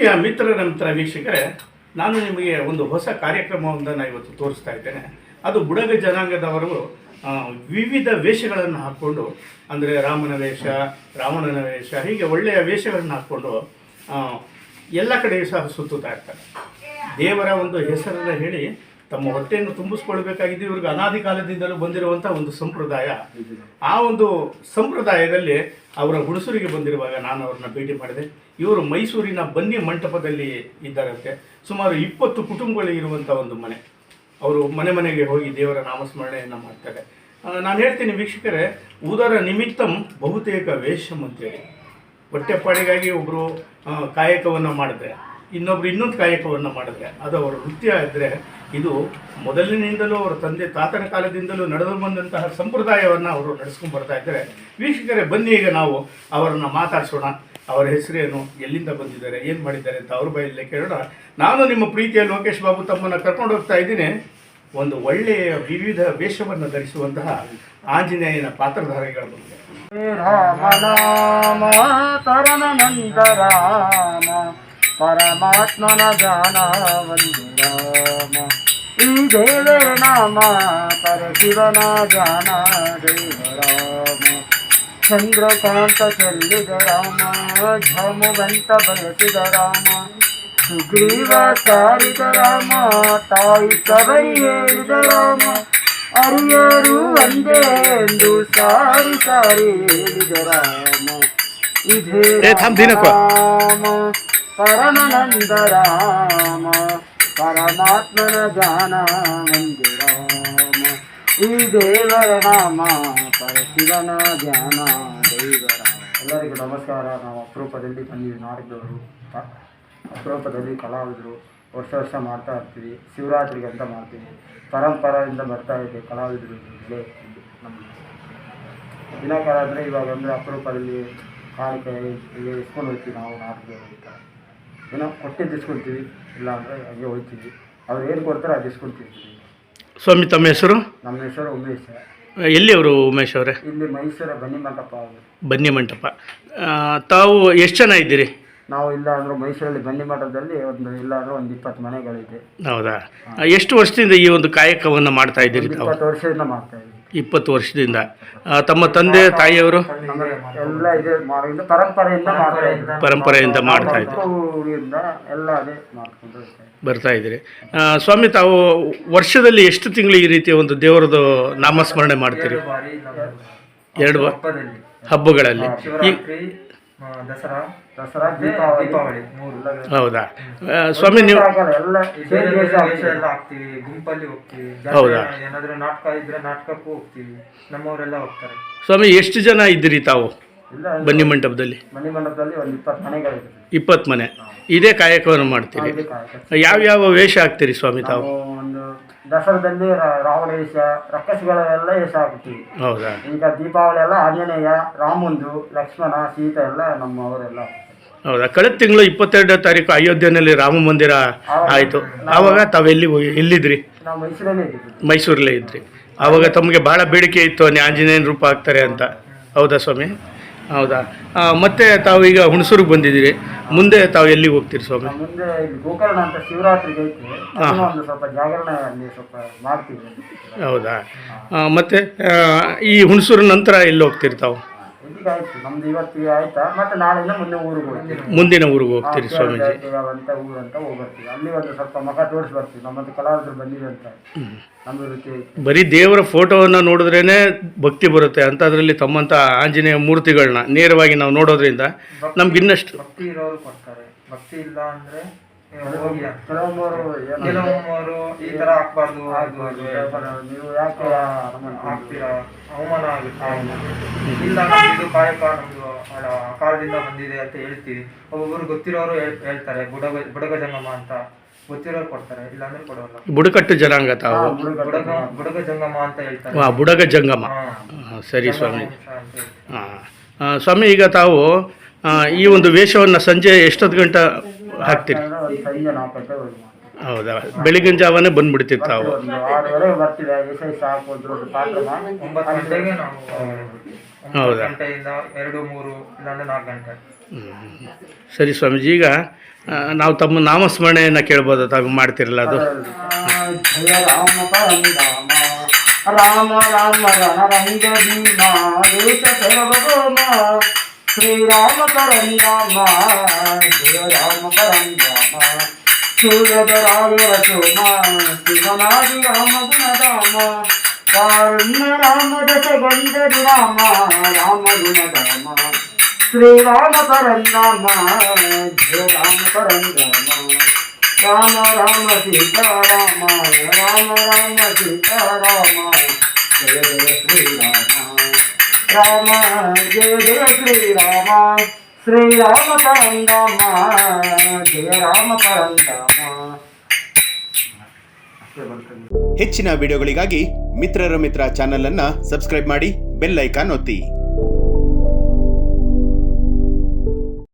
ಪ್ರೀತಿಯ ಮಿತ್ರ ವೀಕ್ಷಕರೇ, ನಾನು ನಿಮಗೆ ಒಂದು ಹೊಸ ಕಾರ್ಯಕ್ರಮವೊಂದನ್ನು ಇವತ್ತು ತೋರಿಸ್ತಾ ಇದ್ದೇನೆ. ಅದು ಬುಡಗ ಜನಾಂಗದವರು ವಿವಿಧ ವೇಷಗಳನ್ನು ಹಾಕ್ಕೊಂಡು, ಅಂದರೆ ರಾಮನ ವೇಷ, ರಾವಣನ ವೇಷ, ಹೀಗೆ ಒಳ್ಳೆಯ ವೇಷಗಳನ್ನು ಹಾಕ್ಕೊಂಡು ಎಲ್ಲ ಕಡೆಯೂ ಸಹ ಸುತ್ತುತ್ತಾ ಇರ್ತಾರೆ. ದೇವರ ಒಂದು ಹೆಸರನ್ನು ಹೇಳಿ ತಮ್ಮ ಹೊಟ್ಟೆಯನ್ನು ತುಂಬಿಸ್ಕೊಳ್ಬೇಕಾಗಿದ್ದು ಇವ್ರಿಗೆ ಅನಾದಿ ಕಾಲದಿಂದಲೂ ಬಂದಿರುವಂಥ ಒಂದು ಸಂಪ್ರದಾಯ. ಆ ಒಂದು ಸಂಪ್ರದಾಯದಲ್ಲಿ ಅವರ ಹುಣಸೂರಿಗೆ ಬಂದಿರುವಾಗ ನಾನು ಅವ್ರನ್ನ ಭೇಟಿ ಮಾಡಿದೆ. ಇವರು ಮೈಸೂರಿನ ಬನ್ನಿ ಮಂಟಪದಲ್ಲಿ ಇದ್ದಾರಂತೆ. ಸುಮಾರು 20 ಕುಟುಂಬಗಳು ಇರುವಂಥ ಒಂದು ಮನೆ. ಅವರು ಮನೆ ಮನೆಗೆ ಹೋಗಿ ದೇವರ ನಾಮಸ್ಮರಣೆಯನ್ನು ಮಾಡ್ತಾರೆ. ನಾನು ಹೇಳ್ತೀನಿ ವೀಕ್ಷಕರೇ, ಉದರ ನಿಮಿತ್ತಂ ಬಹುತೇಕ ವೇಷಂ ಅಂತೇಳಿ. ಹೊಟ್ಟೆಪಾಡಿಗಾಗಿ ಒಬ್ಬರು ಕಾಯಕವನ್ನು ಮಾಡಿದ್ರೆ, ಇನ್ನೊಬ್ರು ಇನ್ನೊಂದು ಕಾಯಕವನ್ನು ಮಾಡಿದ್ರೆ, ಅದು ಅವರ ನೃತ್ಯ ಇದ್ದರೆ, ಇದು ಮೊದಲಿನಿಂದಲೂ ಅವರ ತಂದೆ ತಾತನ ಕಾಲದಿಂದಲೂ ನಡೆದು ಬಂದಂತಹ ಸಂಪ್ರದಾಯವನ್ನು ಅವರು ನಡೆಸ್ಕೊಂಡು ಬರ್ತಾ ಇದ್ದಾರೆ. ವೀಕ್ಷಕರೇ, ಬನ್ನಿ ಈಗ ನಾವು ಅವರನ್ನು ಮಾತಾಡಿಸೋಣ. ಅವರ ಹೆಸರೇನು, ಎಲ್ಲಿಂದ ಬಂದಿದ್ದಾರೆ, ಏನು ಮಾಡಿದ್ದಾರೆ ಅಂತ ಅವ್ರ ಬಾಯಲ್ಲೇ ಕೇಳೋಣ. ನಾನು ನಿಮ್ಮ ಪ್ರೀತಿಯ ಲೋಕೇಶ್ ಬಾಬು ತಮ್ಮನ್ನು ಕರ್ಕೊಂಡು ಹೋಗ್ತಾ ಇದ್ದೀನಿ ಒಂದು ಒಳ್ಳೆಯ ವಿವಿಧ ವೇಷವನ್ನು ಧರಿಸುವಂತಹ ಆಂಜನೇಯನ ಪಾತ್ರಧಾರಿಗಳ ಬಗ್ಗೆ. ರಾಮನಾಮ ತರಣನಂದರಾಮ ಪರಮಾತ್ಮನ ಜಾನ ಒಂದು ರಾಮ. ಈ ದೇವರ ನಾಮ ಪರಶಿವನ ಜಾನ ದೇವರಾಮ. ಚಂದ್ರಕಾಂತ ಚೆಲ್ಲಿದ ರಾಮ, ಝಮುಗಂತ ಬಯಸಿದ ರಾಮ. ಸುಗ್ರೀವ ಸಾರಿದ ರಾಮ, ತಾಯಿ ಸಬರಿ ಹೇಳಿದ ರಾಮ. ಅರಿಯರು ಒಂದೇ ಎಂದು ಸಾರಿ ಸಾರಿ ಹೇಳಿದ ರಾಮ. ಇದೇ ರಾಮ ಪರಮಾನಂದ ರಾಮ, ಪರಮಾತ್ಮನ ಜಾನ ಒಂದು ರಾಮ. ಈ ದೇವರ ನಾಮ ಪರಶಿವನ ಧ್ಯಾನ ದೇವರ. ಎಲ್ಲರಿಗೂ ನಮಸ್ಕಾರ. ನಾವು ಅಪರೂಪದಲ್ಲಿ ಬಂದಿದ್ದೀವಿ. ನಾಡಿದ್ದವರು ಅಪರೂಪದಲ್ಲಿ ಕಲಾವಿದರು ವರ್ಷ ಮಾಡ್ತಾ ಇರ್ತೀವಿ. ಶಿವರಾತ್ರಿಗೆ ಅಂತ ಮಾಡ್ತೀವಿ. ಪರಂಪರೆಯಿಂದ ಬರ್ತಾ ಇದೆ ಕಲಾವಿದರು. ನಮ್ಮ ದಿನಕಾಲ ಅಂದರೆ ಇವಾಗ ಅಂದರೆ ಅಪರೂಪದಲ್ಲಿ ಕಾಣಿಕೆ ಇಸ್ಕೊಂಡು ಹೋಗ್ತೀವಿ. ನಾವು ನಾಡಿದ್ದವರು ಅಂತ ಏನೋ ಕೊಟ್ಟಿದ್ದು ಇಸ್ಕೊಳ್ತೀವಿ, ಇಲ್ಲ ಅಂದರೆ ಹಾಗೆ ಹೋಗ್ತೀವಿ. ಅವ್ರು ಏನು ಕೊಡ್ತಾರೆ ಅದು ಇಸ್ಕೊಳ್ತೀವಿ. ಸ್ವಾಮಿ, ತಮ್ಮ ಹೆಸರು? ನಮ್ಮ ಹೆಸರು ಉಮೇಶ್. ಎಲ್ಲಿ ಅವರು ಉಮೇಶ್ ಅವರೇ? ಇಲ್ಲಿ ಮೈಸೂರ ಬನ್ನಿ ಮಂಟಪ. ಬನ್ನಿ ಮಂಟಪ. ತಾವು ಎಷ್ಟು ಜನ ಇದ್ದೀರಿ? ನಾವು ಇಲ್ಲ ಅಂದರೂ ಮೈಸೂರಲ್ಲಿ ಬನ್ನಿ ಮಂಟಪದಲ್ಲಿ ಇಲ್ಲ ಅಂದ್ರೆ ಒಂದು 20 ಮನೆಗಳಿದೆ. ಹೌದಾ? ಎಷ್ಟು ವರ್ಷದಿಂದ ಈ ಒಂದು ಕಾಯಕವನ್ನು ಮಾಡ್ತಾ ಇದ್ದೀರಿ ತಾವು? 20 ವರ್ಷದಿಂದ ಮಾಡ್ತಾ ಇದ್ದೀವಿ. 20 ವರ್ಷದಿಂದ. ತಮ್ಮ ತಂದೆ ತಾಯಿಯವರು? ಎಲ್ಲ ಇದೆ ಮಾಡಿದ್ದು ಪರಂಪರೆಯಿಂದ ಮಾಡ್ತಾ ಇದ್ದೀರಿ. ಎಲ್ಲ ಅದೇ ಮಾಡ್ಕೊಂಡು ಬರ್ತಾ ಇದ್ದೀರಿ. ಸ್ವಾಮಿ, ತಾವು ವರ್ಷದಲ್ಲಿ ಎಷ್ಟು ತಿಂಗಳು ಈ ರೀತಿಯ ಒಂದು ದೇವರದು ನಾಮಸ್ಮರಣೆ ಮಾಡ್ತೀರಿ? 2 ಹಬ್ಬಗಳಲ್ಲಿ. ದಸರಾ ದೀಪಾವಳಿ. ಹೌದಾ ಸ್ವಾಮಿ? ನೀವು ಗುಂಪಲ್ಲಿ ಹೋಗ್ತೀವಿ. ಹೌದಾ? ಏನಾದರೂ ನಾಟಕ ಇದ್ರೆ ನಾಟಕಕ್ಕೂ ಹೋಗ್ತೀವಿ. ನಮ್ಮವರೆಲ್ಲ ಹೋಗ್ತಾರೆ. ಸ್ವಾಮಿ, ಎಷ್ಟು ಜನ ಇದ್ದೀರಿ ತಾವು ಬನ್ನಿ ಮಂಟಪದಲ್ಲಿ? ಬನ್ನಿ ಮಂಟಪದಲ್ಲಿ ಒಂದು 20 ಮನೆಗಳಿದೆ. 20 ಮನೆ. ಇದೇ ಕಾಯಕವನ್ನು ಮಾಡ್ತೀರಿ. ಯಾವ್ಯಾವ ವೇಷ ಹಾಕ್ತೀರಿ ಸ್ವಾಮಿ ತಾವು? ಒಂದು ದಸರಾದಲ್ಲಿ ರಾವಣ ವೇಷ, ರಕ್ಕಸಿಗಳೆಲ್ಲ ವೇಷ ಹಾಕ್ತೀವಿ. ಹೌದಾ? ಈಗ ದೀಪಾವಳಿ ಎಲ್ಲ ಆಂಜನೇಯ, ರಾಮಂದು, ಲಕ್ಷ್ಮಣ, ಸೀತೆ ಎಲ್ಲ ನಮ್ಮವರೆಲ್ಲ. ಹೌದಾ? ಕಳೆದ ತಿಂಗಳು 22ನೇ ತಾರೀಕು ಅಯೋಧ್ಯೆಯಲ್ಲಿ ರಾಮ ಮಂದಿರ ಆಯಿತು. ಆವಾಗ ತಾವೆಲ್ಲಿ ಎಲ್ಲಿದ್ರಿ? ನಾವು ಮೈಸೂರಲ್ಲೇ ಇದ್ದೀವಿ. ಮೈಸೂರಲ್ಲೇ ಇದ್ರಿ. ಆವಾಗ ತಮಗೆ ಭಾಳ ಬೇಡಿಕೆ ಇತ್ತು ಆಂಜನೇಯನ ರೂಪ ಆಗ್ತಾರೆ ಅಂತ. ಹೌದಾ ಸ್ವಾಮಿ? ಹೌದಾ? ಮತ್ತೆ ತಾವು ಈಗ ಹುಣಸೂರಿಗೆ ಬಂದಿದ್ದೀರಿ. ಮುಂದೆ ತಾವು ಎಲ್ಲಿಗೆ ಹೋಗ್ತೀರಿ ಸ್ವಾಮಿ? ಮುಂದೆ ಗೋಕರ್ಣ ಅಂತ ಶಿವರಾತ್ರಿಗೆ ಐತಿ, ಒಂದು ಸ್ವಲ್ಪ ಜಾಗರಣೆ ಅಲ್ಲಿ ಸ್ವಲ್ಪ ಮಾಡ್ತೀವಿ. ಹೌದಾ? ಮತ್ತೆ ಈ ಹುಣಸೂರು ನಂತರ ಎಲ್ಲಿ ಹೋಗ್ತೀರಿ ತಾವು? ಆಯ್ತು, ನಮ್ದು ಇವತ್ತಿಗೆ ಆಯ್ತಾ, ಮತ್ತೆ ನಾಳೆಯಿಂದ ಮುಂದಿನ ಊರಿಗೆ ಹೋಗ್ತೀರಿ ಸ್ವಾಮೀಜಿ? ಅಂತ ಊರು ಅಂತ ಹೋಗ್ಬರ್ತೀವಿ. ಅಲ್ಲಿ ಒಂದು ಸ್ವಲ್ಪ ಮಗ ತೋರಿಸಿ ಬರ್ತೀವಿ. ನಮ್ಮದು ಕಲಾವಿದರು ಬಂದಿದೆ ಅಂತ ನಮ್ದು ರೀತಿ. ಬರೀ ದೇವರ ಫೋಟೋವನ್ನು ನೋಡಿದ್ರೇನೆ ಭಕ್ತಿ ಬರುತ್ತೆ. ಅಂಥದ್ರಲ್ಲಿ ತಮ್ಮಂಥ ಆಂಜನೇಯ ಮೂರ್ತಿಗಳನ್ನ ನೇರವಾಗಿ ನಾವು ನೋಡೋದ್ರಿಂದ ನಮ್ಗೆ ಇನ್ನಷ್ಟು ಭಕ್ತಿ ಇರೋರು ಕೊಡ್ತಾರೆ. ಭಕ್ತಿ ಇಲ್ಲ ಅಂದ್ರೆ ಕೆಲವೊಮ್ಮರು ಈ ತರ ಹಾಕ್ಬಾರ್ದು, ನೀವು ಯಾಕೆ ಹಾಕ್ತೀರಾ, ಅವಮಾನ ಆಗುತ್ತೆ. ಇಲ್ಲ ಇದು ಕಾಯಕ ನಮ್ದು ಕಾಲದಿಂದ ಬಂದಿದೆ ಅಂತ ಹೇಳ್ತೀವಿ. ಒಬ್ಬೊಬ್ಬರು ಗೊತ್ತಿರೋರು ಹೇಳ್ತಾರೆ, ಬುಡಗ ಜಂಗಮ ಅಂತ ಗೊತ್ತಿರೋರು ಕೊಡ್ತಾರೆ, ಇಲ್ಲಾಂದ್ರೆ ಕೊಡೋಲ್ಲ. ಬುಡಕಟ್ಟು ಜನಾಂಗ ತಾವು? ಬುಡಗ ಜಂಗಮ ಅಂತ ಹೇಳ್ತಾರೆ. ಬುಡಗ ಜಂಗಮ. ಸರಿ ಸ್ವಾಮಿ. ಸ್ವಾಮಿ, ಈಗ ತಾವು ಈ ಒಂದು ವೇಷವನ್ನು ಸಂಜೆ ಎಷ್ಟೊತ್ತು ಗಂಟೆ ಹಾಕ್ತೀರಿ? ಹೌದಾ? ಬೆಳಿಗಿನ ಜಾವನೇ ಬಂದ್ಬಿಡ್ತೀರಿ ತಾವು? 6:30 ಬರ್ತೀವಿ. ಹೌದಾ? 2-3 ಇಲ್ಲಾಂದ್ರೆ 4 ಗಂಟೆ. ಸರಿ ಸ್ವಾಮೀಜಿ. ಈಗ ನಾವು ತಮ್ಮ ನಾಮಸ್ಮರಣೆಯನ್ನು ಕೇಳ್ಬೋದು, ತಾವು ಮಾಡ್ತಿರಲ್ಲ ಅದು. ಜಯ ರಾಮ ಪರಂಧಾಮ ರಾಮ ರಾಮ ರಣರಂಗ ಭೀಮ ದೇಶ ಸರ್ವಭೌಮ ಶ್ರೀರಾಮ ಪರಂಧಾಮ ಜಯ ರಾಮ ಪರಂಧಾಮ ಸೂರ್ಯದ ರಾಯರ ಸೋಮ ಶಿವನಾದಿ ರಾಮ ಗುಣಧಾಮ ಕಾರುಣ್ಯ ರಾಮ ದಶಗಂಧದ ರಾಮ ರಾಮ ಗುಣಧಾಮ ಶ್ರೀರಾಮ ಪರಂಧಾಮ ಜಯ ರಾಮ ಪರಂಧಾಮ ರಾಮ ರಾಮ ಸೀತಾರಾಮ ರಾಮ ರಾಮ ಸೀತಾರಾಮ ಜಯ ಜಯ ಶ್ರೀರಾಮ ರಾಮ ಜಯ ಜಯ ಶ್ರೀರಾಮ ಶ್ರೀರಾಮ ಪರಂಧಾಮ ಜಯ ರಾಮ ಪರಂಧಾಮ. ಹೆಚ್ಚಿನ ವಿಡಿಯೋಗಳಿಗಾಗಿ ಮಿತ್ರರ ಮಿತ್ರ ಚಾನೆಲ್ ಅನ್ನು ಸಬ್ಸ್ಕ್ರೈಬ್ ಮಾಡಿ, ಬೆಲ್ ಐಕಾನ್ ಒತ್ತಿ.